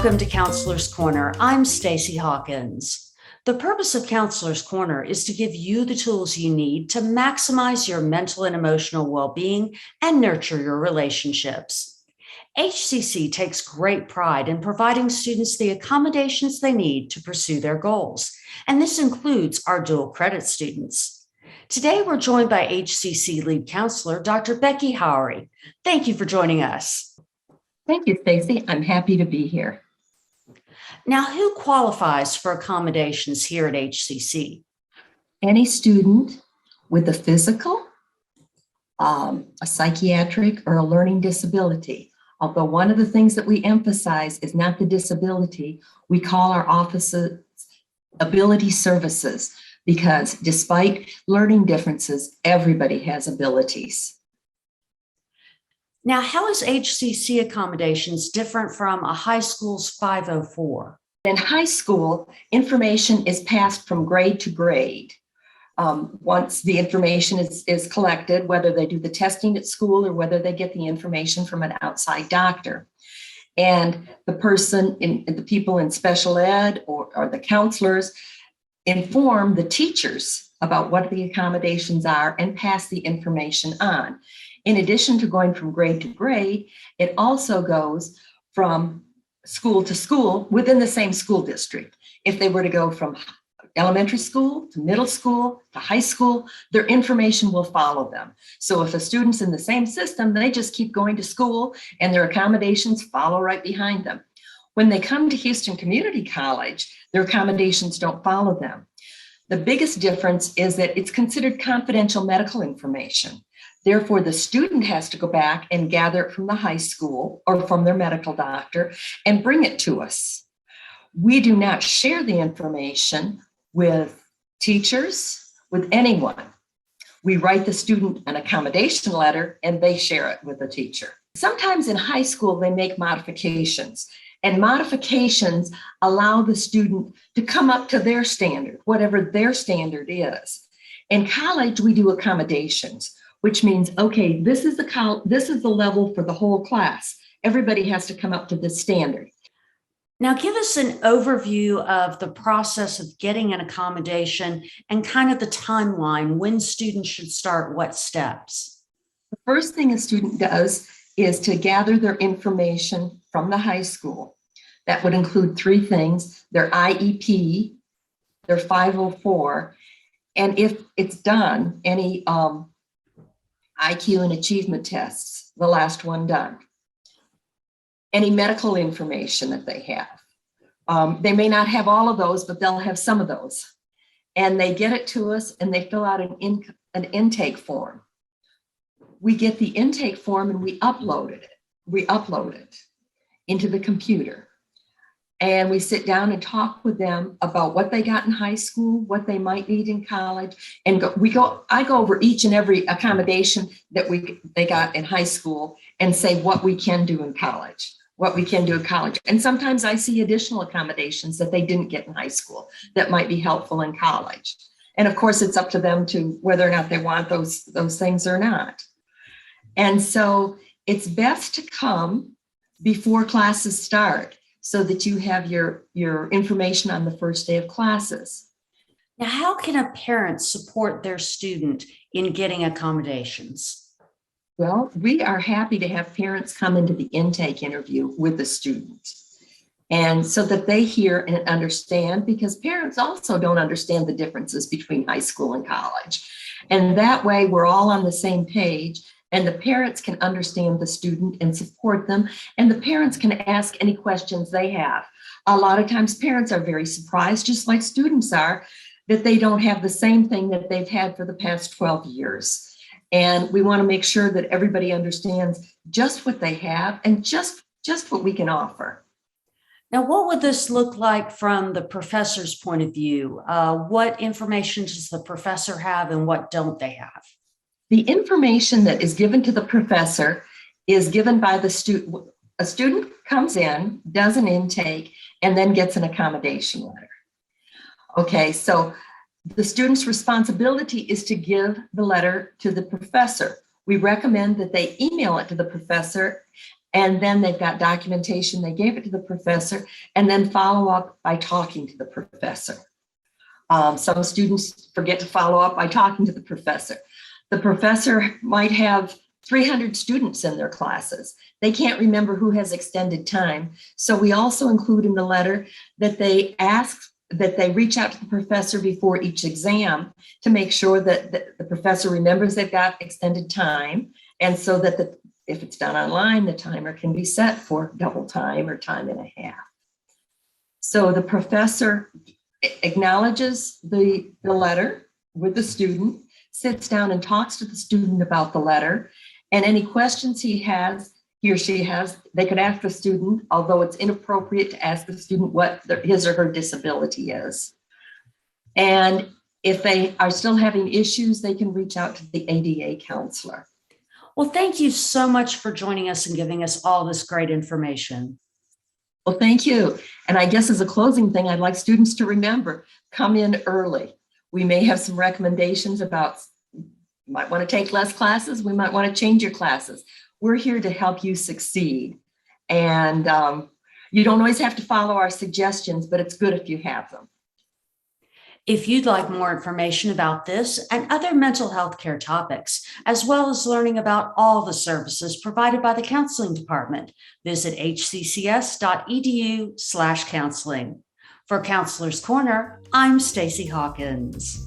Welcome to Counselor's Corner. I'm Stacy Hawkins. The purpose of Counselor's Corner is to give you the tools you need to maximize your mental and emotional well-being and nurture your relationships. HCC takes great pride in providing students the accommodations they need to pursue their goals, and this includes our dual credit students. Today, we're joined by HCC lead counselor, Dr. Becky Hauri. Thank you for joining us. Thank you, Stacy. I'm happy to be here. Now, who qualifies for accommodations here at HCC? Any student with a physical, a psychiatric, or a learning disability. Although one of the things that we emphasize is not the disability, we call our offices ability services, because despite learning differences, everybody has abilities. Now, how is HCC accommodations different from a high school's 504? In high school, information is passed from grade to grade. Once the information is collected, whether they do the testing at school or whether they get the information from an outside doctor. And the person, the people in special ed or the counselors inform the teachers about what the accommodations are and pass the information on. In addition to going from grade to grade, it also goes from school to school within the same school district. If they were to go from elementary school to middle school to high school, their information will follow them. So if a student's in the same system, they just keep going to school and their accommodations follow right behind them. When they come to Houston Community College, their accommodations don't follow them. The biggest difference is that it's considered confidential medical information. Therefore, the student has to go back and gather it from the high school or from their medical doctor and bring it to us. We do not share the information with teachers, with anyone. We write the student an accommodation letter and they share it with the teacher. Sometimes in high school, they make modifications, and modifications allow the student to come up to their standard, whatever their standard is. In college, we do accommodations, which means, okay, this is the level for the whole class. Everybody has to come up to this standard. Now, give us an overview of the process of getting an accommodation and kind of the timeline when students should start what steps. The first thing a student does is to gather their information from the high school. That would include three things: their IEP, their 504, and if it's done, any IQ and achievement tests, the last one done. Any medical information that they have. They may not have all of those, but they'll have some of those. And they get it to us and they fill out an intake form. We get the intake form and we upload it into the computer. And we sit down and talk with them about what they got in high school, what they might need in college. And I go over each and every accommodation that they got in high school and say what we can do in college. And sometimes I see additional accommodations that they didn't get in high school that might be helpful in college. And of course, it's up to them to whether or not they want those things or not. And so it's best to come before classes start, so that you have your information on the first day of classes. Now, how can a parent support their student in getting accommodations? Well, we are happy to have parents come into the intake interview with the student, and so that they hear and understand, because parents also don't understand the differences between high school and college. And that way we're all on the same page, and the parents can understand the student and support them, and the parents can ask any questions they have. A lot of times parents are very surprised, just like students are, that they don't have the same thing that they've had for the past 12 years. And we want to make sure that everybody understands just what they have and just what we can offer. Now, what would this look like from the professor's point of view? What information does the professor have and what don't they have? The information that is given to the professor is given by the student. A student comes in, does an intake, and then gets an accommodation letter. Okay, so the student's responsibility is to give the letter to the professor. We recommend that they email it to the professor And then they've got documentation. They gave it to the professor, and then follow up by talking to the professor. Some students forget to follow up by talking to the professor. The professor might have 300 students in their classes. They can't remember who has extended time. So we also include in the letter that they reach out to the professor before each exam to make sure that the professor remembers they've got extended time. And so that if it's done online, the timer can be set for double time or time and a half. So the professor acknowledges the letter with the student, sits down and talks to the student about the letter, and any questions he or she has, they could ask the student, although it's inappropriate to ask the student what his or her disability is. And if they are still having issues, they can reach out to the ADA counselor. Well, thank you so much for joining us and giving us all this great information. Well, thank you. And I guess as a closing thing, I'd like students to remember, come in early. We may have some recommendations about, you might want to take less classes. We might want to change your classes. We're here to help you succeed. And you don't always have to follow our suggestions, but it's good if you have them. If you'd like more information about this and other mental health care topics, as well as learning about all the services provided by the counseling department, visit hccs.edu/counseling. For Counselor's Corner, I'm Stacy Hawkins.